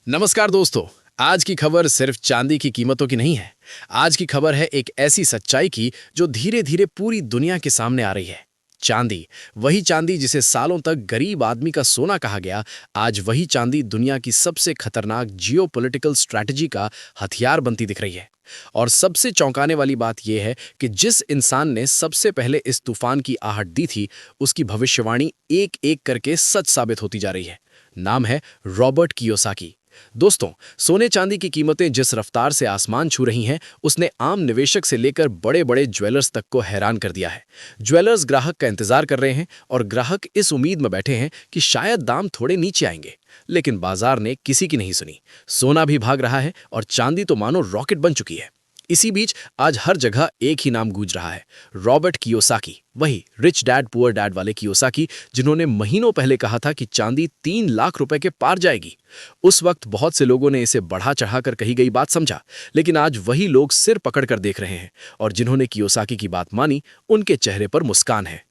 नमस्कार दोस्तों। आज की खबर सिर्फ चांदी की कीमतों की नहीं है। आज की खबर है एक ऐसी सच्चाई की जो धीरे धीरे पूरी दुनिया के सामने आ रही है। चांदी, वही चांदी जिसे सालों तक गरीब आदमी का सोना कहा गया, आज वही चांदी दुनिया की सबसे खतरनाक जियोपॉलिटिकल स्ट्रैटेजी का हथियार बनती दिख रही है। और सबसे चौंकाने वाली बात यह है कि जिस इंसान ने सबसे पहले इस तूफान की आहट दी थी, उसकी भविष्यवाणी एक एक करके सच साबित होती जा रही है। नाम है रॉबर्ट कियोसाकी। दोस्तों, सोने चांदी की कीमतें जिस रफ्तार से आसमान छू रही हैं, उसने आम निवेशक से लेकर बड़े बड़े ज्वेलर्स तक को हैरान कर दिया है। ज्वेलर्स ग्राहक का इंतजार कर रहे हैं और ग्राहक इस उम्मीद में बैठे हैं कि शायद दाम थोड़े नीचे आएंगे। लेकिन बाजार ने किसी की नहीं सुनी। सोना भी भाग रहा है और चांदी तो मानो रॉकेट बन चुकी है। इसी बीच आज हर जगह एक ही नाम गूंज रहा है, रॉबर्ट कियोसाकी। वही रिच डैड पुअर डैड वाले कियोसाकी, जिन्होंने महीनों पहले कहा था कि चांदी 3 लाख रुपए के पार जाएगी। उस वक्त बहुत से लोगों ने इसे बढ़ा चढ़ाकर कही गई बात समझा, लेकिन आज वही लोग सिर पकड़कर देख रहे हैं और जिन्होंने कियोसाकी की बात मानी, उनके चेहरे पर मुस्कान है।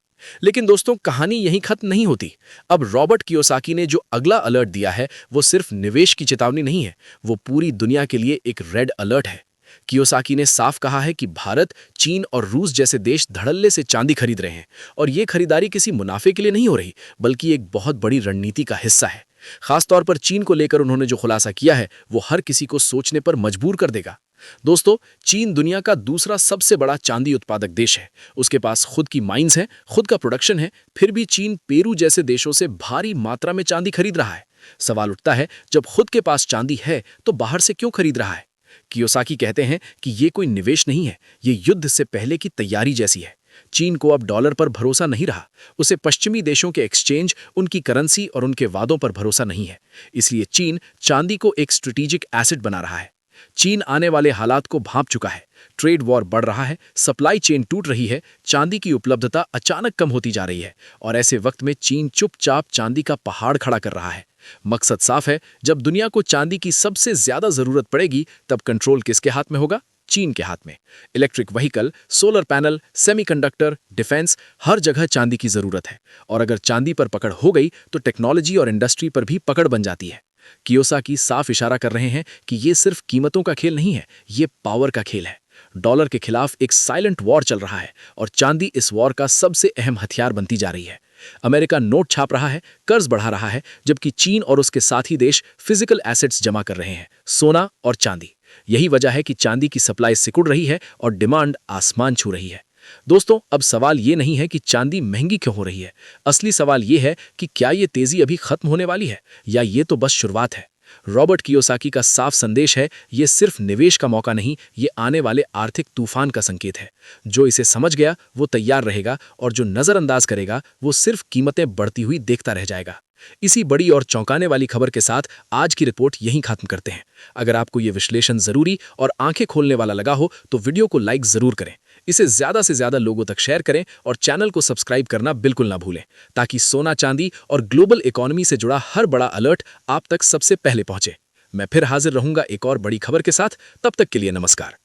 लेकिन दोस्तों, कहानी यहीं खत्म नहीं होती। अब रॉबर्ट कियोसाकी ने जो अगला अलर्ट दिया है, वो सिर्फ निवेश की चेतावनी नहीं है, वो पूरी दुनिया के लिए एक रेड अलर्ट है। कियोसाकी ने साफ कहा है कि भारत, चीन और रूस जैसे देश धड़ल्ले से चांदी खरीद रहे हैं और ये खरीदारी किसी मुनाफे के लिए नहीं हो रही, बल्कि एक बहुत बड़ी रणनीति का हिस्सा है। खासतौर पर चीन को लेकर उन्होंने जो खुलासा किया है, वो हर किसी को सोचने पर मजबूर कर देगा। दोस्तों, चीन दुनिया का दूसरा सबसे बड़ा चांदी उत्पादक देश है। उसके पास खुद की माइंस हैं, खुद का प्रोडक्शन है, फिर भी चीन पेरू जैसे देशों से भारी मात्रा में चांदी खरीद रहा है। सवाल उठता है, जब खुद के पास चांदी है तो बाहर से क्यों खरीद रहा है? कियोसाकी कहते हैं कि ये कोई निवेश नहीं है, ये युद्ध से पहले की तैयारी जैसी है। चीन को अब डॉलर पर भरोसा नहीं रहा, उसे पश्चिमी देशों के एक्सचेंज, उनकी करेंसी और उनके वादों पर भरोसा नहीं है। इसलिए चीन चांदी को एक स्ट्रेटेजिक एसेट बना रहा है। चीन आने वाले हालात को भांप चुका है। ट्रेड वॉर बढ़ रहा है, सप्लाई चेन टूट रही है, चांदी की उपलब्धता अचानक कम होती जा रही है और ऐसे वक्त में चीन चुपचाप चांदी का पहाड़ खड़ा कर रहा है। मकसद साफ है, जब दुनिया को चांदी की सबसे ज्यादा जरूरत पड़ेगी, तब कंट्रोल किसके हाथ में होगा? चीन के हाथ में। Electric vehicle, solar panel, semiconductor, defence, हर जगह चांदी की जरूरत है। और अगर चांदी पर पकड़ हो गई तो टेक्नोलॉजी और इंडस्ट्री पर भी पकड़ बन जाती है। कियोसाकी साफ इशारा कर रहे हैं कि ये सिर्फ कीमतों का खेल नहीं है, ये पावर का खेल है। डॉलर के खिलाफ एक साइलेंट वॉर चल रहा है और चांदी इस वॉर का सबसे अहम हथियार बनती जा रही है। अमेरिका नोट छाप रहा है, कर्ज बढ़ा रहा है, जबकि चीन और उसके साथी देश फिजिकल एसेट्स जमा कर रहे हैं, सोना और चांदी। यही वजह है कि चांदी की सप्लाई सिकुड़ रही है और डिमांड आसमान छू रही है। दोस्तों, अब सवाल ये नहीं है कि चांदी महंगी क्यों हो रही है। असली सवाल ये है कि क्या ये तेजी अभी खत्म होने वाली है या ये तो बस शुरुआत है। रॉबर्ट कियोसाकी का साफ संदेश है, ये सिर्फ निवेश का मौका नहीं, ये आने वाले आर्थिक तूफान का संकेत है। जो इसे समझ गया वो तैयार रहेगा और जो नजरअंदाज करेगा वो सिर्फ कीमतें बढ़ती हुई देखता रह जाएगा। इसी बड़ी और चौंकाने वाली खबर के साथ आज की रिपोर्ट यहीं खत्म करते हैं। अगर आपको ये विश्लेषण जरूरी और आंखें खोलने वाला लगा हो तो वीडियो को लाइक जरूर करें, इसे ज्यादा से ज्यादा लोगों तक शेयर करें और चैनल को सब्सक्राइब करना बिल्कुल ना भूलें, ताकि सोना चांदी और ग्लोबल इकोनॉमी से जुड़ा हर बड़ा अलर्ट आप तक सबसे पहले पहुंचे। मैं फिर हाजिर रहूंगा एक और बड़ी खबर के साथ। तब तक के लिए नमस्कार।